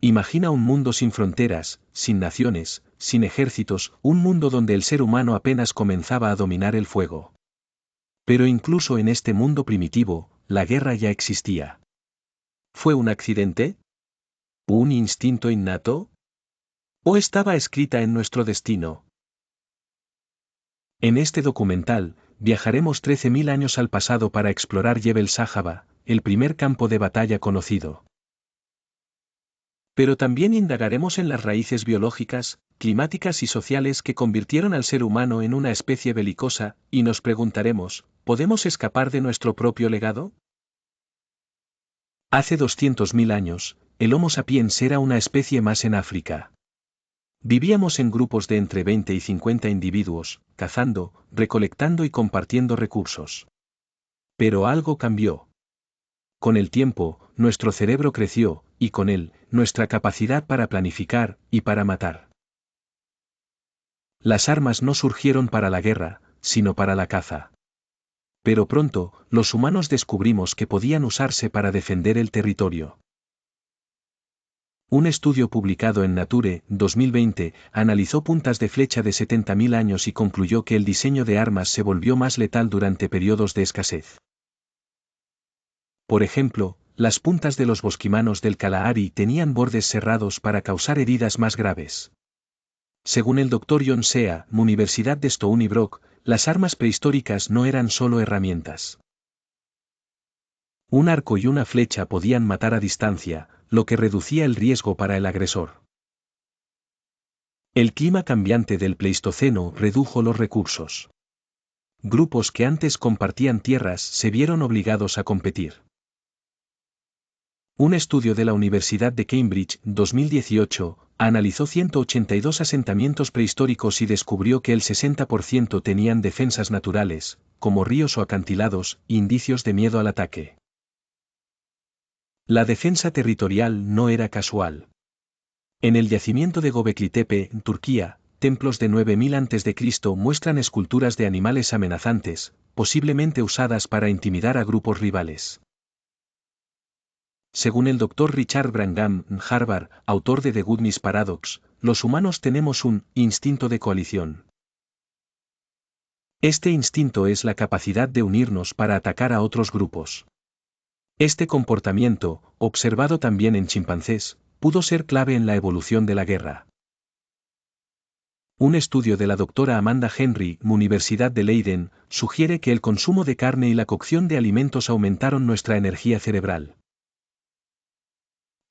Imagina un mundo sin fronteras, sin naciones, sin ejércitos, un mundo donde el ser humano apenas comenzaba a dominar el fuego. Pero incluso en este mundo primitivo, la guerra ya existía. ¿Fue un accidente? ¿Un instinto innato? ¿O estaba escrita en nuestro destino? En este documental, viajaremos 13.000 años al pasado para explorar Jebel Sahaba, el primer campo de batalla conocido. Pero también indagaremos en las raíces biológicas, climáticas y sociales que convirtieron al ser humano en una especie belicosa, y nos preguntaremos, ¿podemos escapar de nuestro propio legado? Hace 200.000 años, el Homo sapiens era una especie más en África. Vivíamos en grupos de entre 20 y 50 individuos, cazando, recolectando y compartiendo recursos. Pero algo cambió. Con el tiempo, nuestro cerebro creció, y con él, nuestra capacidad para planificar y para matar. Las armas no surgieron para la guerra, sino para la caza. Pero pronto, los humanos descubrimos que podían usarse para defender el territorio. Un estudio publicado en Nature, 2020, analizó puntas de flecha de 70.000 años y concluyó que el diseño de armas se volvió más letal durante periodos de escasez. Por ejemplo, las puntas de los bosquimanos del Kalahari tenían bordes cerrados para causar heridas más graves. Según el Dr. John Sea, Universidad de Stony Brook, las armas prehistóricas no eran solo herramientas. Un arco y una flecha podían matar a distancia, lo que reducía el riesgo para el agresor. El clima cambiante del Pleistoceno redujo los recursos. Grupos que antes compartían tierras se vieron obligados a competir. Un estudio de la Universidad de Cambridge, 2018, analizó 182 asentamientos prehistóricos y descubrió que el 60% tenían defensas naturales, como ríos o acantilados, indicios de miedo al ataque. La defensa territorial no era casual. En el yacimiento de Göbekli Tepe, en Turquía, templos de 9000 a.C. muestran esculturas de animales amenazantes, posiblemente usadas para intimidar a grupos rivales. Según el Dr. Richard Brangham, Harvard, autor de The Goodness Paradox, los humanos tenemos un instinto de coalición. Este instinto es la capacidad de unirnos para atacar a otros grupos. Este comportamiento, observado también en chimpancés, pudo ser clave en la evolución de la guerra. Un estudio de la doctora Amanda Henry, Universidad de Leiden, sugiere que el consumo de carne y la cocción de alimentos aumentaron nuestra energía cerebral.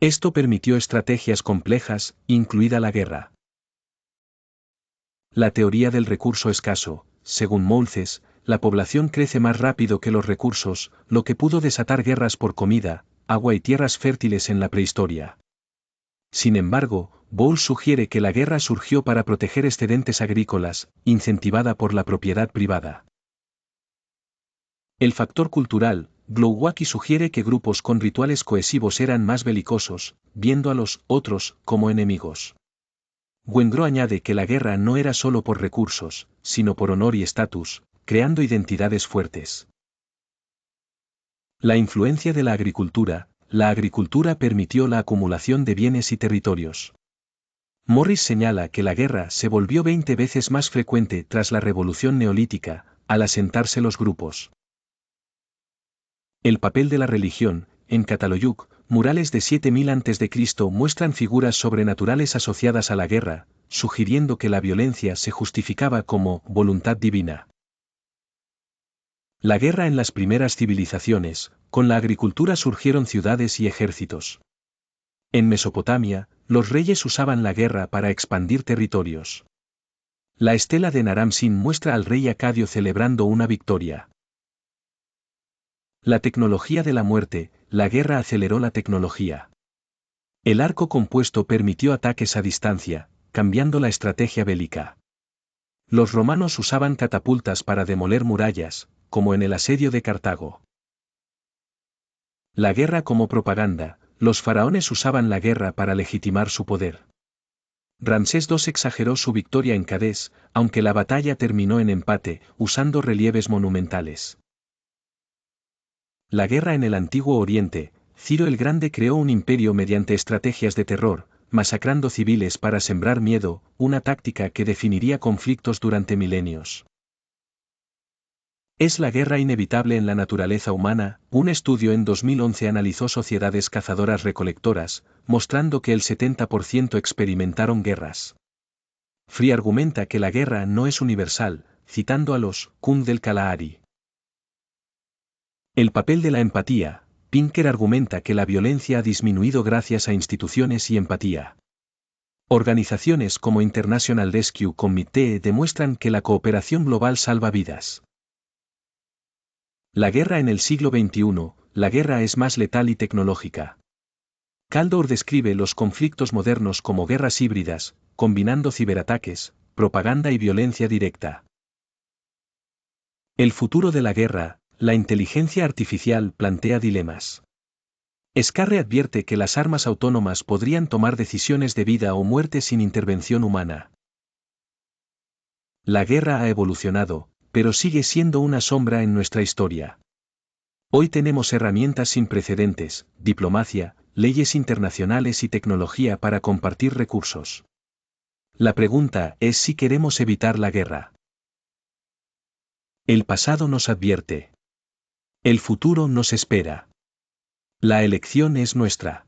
Esto permitió estrategias complejas, incluida la guerra. La teoría del recurso escaso, según Moulces, la población crece más rápido que los recursos, lo que pudo desatar guerras por comida, agua y tierras fértiles en la prehistoria. Sin embargo, Bowles sugiere que la guerra surgió para proteger excedentes agrícolas, incentivada por la propiedad privada. El factor cultural, Glowacki sugiere que grupos con rituales cohesivos eran más belicosos, viendo a los otros como enemigos. Wengrow añade que la guerra no era solo por recursos, sino por honor y estatus, creando identidades fuertes. La influencia de la agricultura permitió la acumulación de bienes y territorios. Morris señala que la guerra se volvió 20 veces más frecuente tras la revolución neolítica, al asentarse los grupos. El papel de la religión, en Cataluyuk, murales de 7000 a.C. muestran figuras sobrenaturales asociadas a la guerra, sugiriendo que la violencia se justificaba como voluntad divina. La guerra en las primeras civilizaciones, con la agricultura surgieron ciudades y ejércitos. En Mesopotamia, los reyes usaban la guerra para expandir territorios. La estela de Naram-Sin muestra al rey acadio celebrando una victoria. La tecnología de la muerte, la guerra aceleró la tecnología. El arco compuesto permitió ataques a distancia, cambiando la estrategia bélica. Los romanos usaban catapultas para demoler murallas, como en el asedio de Cartago. La guerra como propaganda, los faraones usaban la guerra para legitimar su poder. Ramsés II exageró su victoria en Cadés, aunque la batalla terminó en empate, usando relieves monumentales. La guerra en el Antiguo Oriente, Ciro el Grande creó un imperio mediante estrategias de terror, masacrando civiles para sembrar miedo, una táctica que definiría conflictos durante milenios. ¿Es la guerra inevitable en la naturaleza humana? Un estudio en 2011 analizó sociedades cazadoras-recolectoras, mostrando que el 70% experimentaron guerras. Free argumenta que la guerra no es universal, citando a los Kun del Kalahari. El papel de la empatía. Pinker argumenta que la violencia ha disminuido gracias a instituciones y empatía. Organizaciones como International Rescue Committee demuestran que la cooperación global salva vidas. La guerra en el siglo XXI, la guerra es más letal y tecnológica. Kaldor describe los conflictos modernos como guerras híbridas, combinando ciberataques, propaganda y violencia directa. El futuro de la guerra, la inteligencia artificial plantea dilemas. Scarre advierte que las armas autónomas podrían tomar decisiones de vida o muerte sin intervención humana. La guerra ha evolucionado, pero sigue siendo una sombra en nuestra historia. Hoy tenemos herramientas sin precedentes, diplomacia, leyes internacionales y tecnología para compartir recursos. La pregunta es si queremos evitar la guerra. El pasado nos advierte. El futuro nos espera. La elección es nuestra.